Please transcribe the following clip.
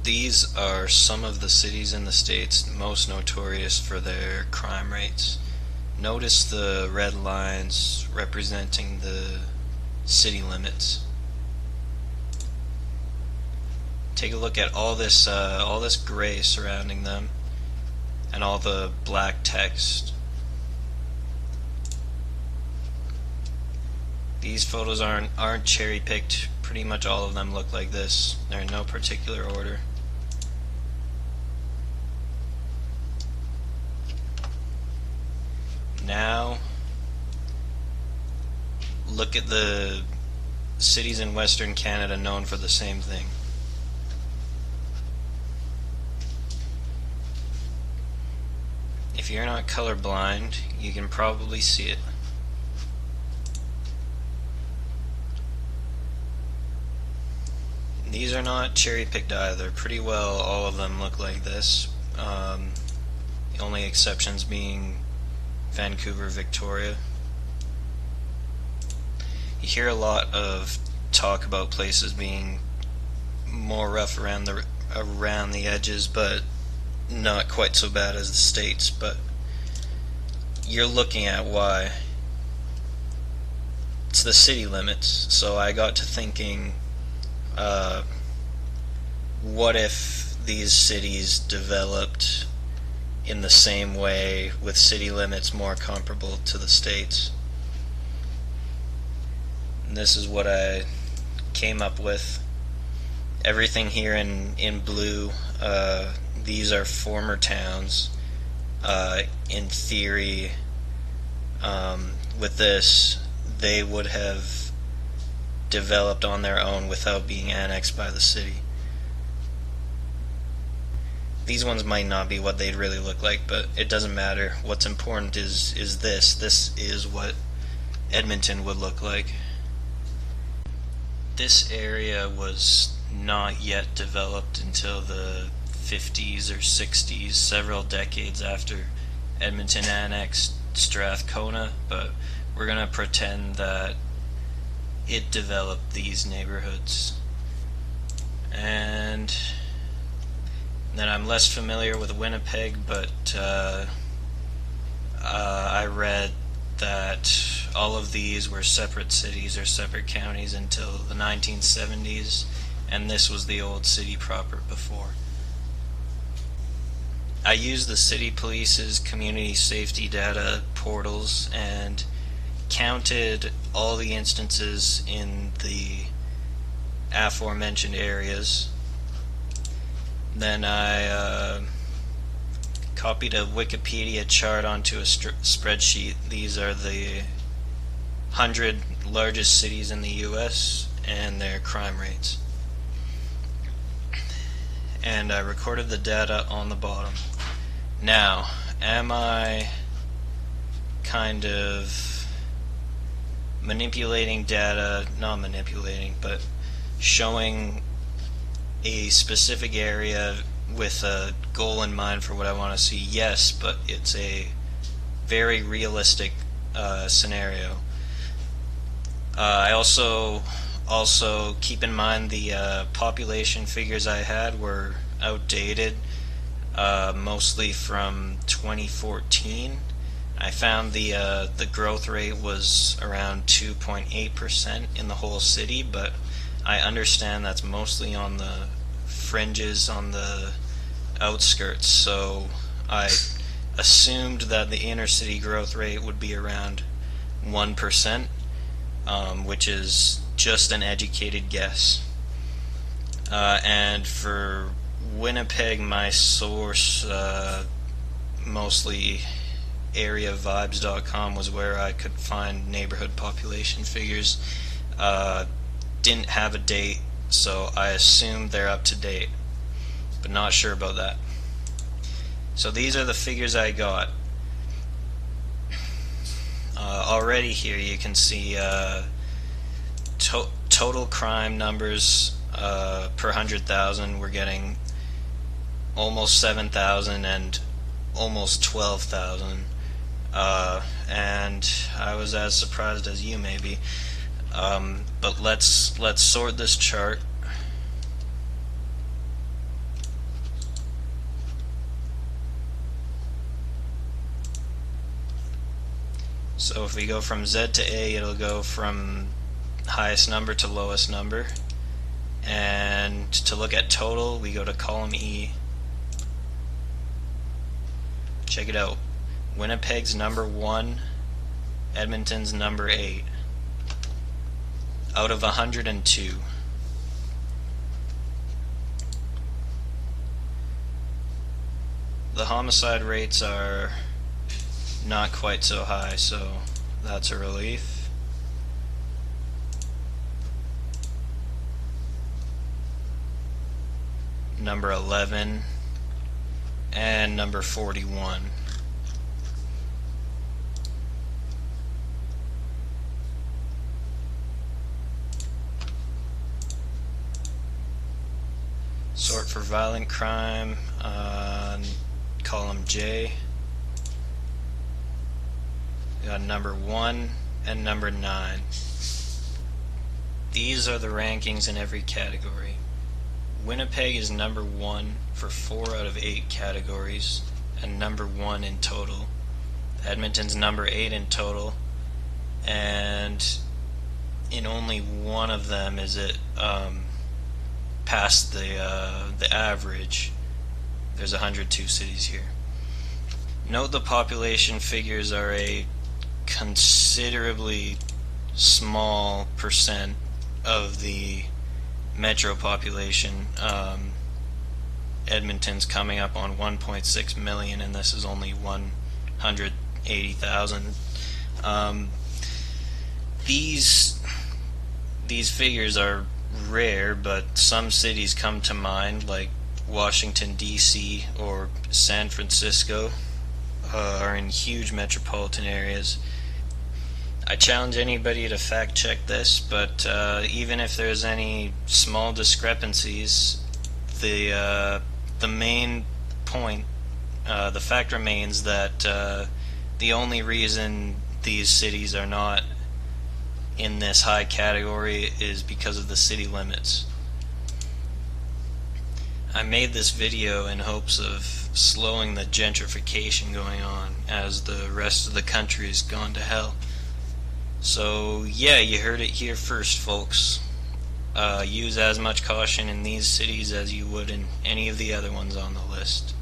These are some of the cities in the States most notorious for their crime rates. Notice the red lines representing the city limits. Take a look at all this gray surrounding them and all the black text. These photos aren't cherry-picked. Pretty much all of them look like this. They're in no particular order. Now, look at the cities in Western Canada known for the same thing. If you're not colorblind, you can probably see it. These are not cherry-picked either. Pretty well all of them look like this. The only exceptions being Vancouver, Victoria. You hear a lot of talk about places being more rough around the edges, but not quite so bad as the States. But you're looking at why. It's the city limits. So I got to thinking, what if these cities developed in the same way with city limits more comparable to the States? And this is what I came up with. Everything here in blue, these are former towns. In theory, with this, they would have developed on their own without being annexed by the city. These ones might not be what they'd really look like, but it doesn't matter. What's important is this. This is what Edmonton would look like. This area was not yet developed until the 50s or 60s, several decades after Edmonton annexed Strathcona, but we're going to pretend that it developed these neighborhoods. And then I'm less familiar with Winnipeg, but I read that all of these were separate cities or separate counties until the 1970s, and this was the old city proper before. I used the city police's community safety data portals and counted all the instances in the aforementioned areas. Then I copied a Wikipedia chart onto a spreadsheet. These are the 100 largest cities in the US and their crime rates. And I recorded the data on the bottom. Now, am I kind of manipulating data, not manipulating, but showing a specific area with a goal in mind for what I want to see? Yes, but it's a very realistic scenario. I also keep in mind the population figures I had were outdated, mostly from 2014. I found the growth rate was around 2.8% in the whole city, but I understand that's mostly on the fringes, on the outskirts, so I assumed that the inner city growth rate would be around 1%, which is just an educated guess. And for Winnipeg, my source, mostly areavibes.com, was where I could find neighborhood population figures. Didn't have a date, so I assumed they're up to date, but not sure about that. So these are the figures I got. Already here you can see total crime numbers per 100,000. We're getting almost 7,000 and almost 12,000, and I was as surprised as you may be. But let's sort this chart. So if we go from Z to A, it'll go from highest number to lowest number. And to look at total, we go to column E. Check it out. Winnipeg's number 1, Edmonton's number 8. Out of 102. The homicide rates are not quite so high, so that's a relief. Number 11 and number 41. Sort for violent crime on column J. We got number 1 and number 9. These are the rankings in every category. Winnipeg is number 1 for 4 out of 8 categories and number 1 in total. Edmonton's number 8 in total, and in only one of them is it past the average. There's 102 cities here. Note the population figures are a considerably small percent of the metro population. Edmonton's coming up on 1.6 million, and this is only 180,000. These figures are rare, but some cities come to mind, like Washington, D.C. or San Francisco, are in huge metropolitan areas. I challenge anybody to fact check this, but even if there's any small discrepancies, the main point, the fact remains that the only reason these cities are not in this high category is because of the city limits. I made this video in hopes of slowing the gentrification going on as the rest of the country has gone to hell. So yeah, you heard it here first, folks. Use as much caution in these cities as you would in any of the other ones on the list.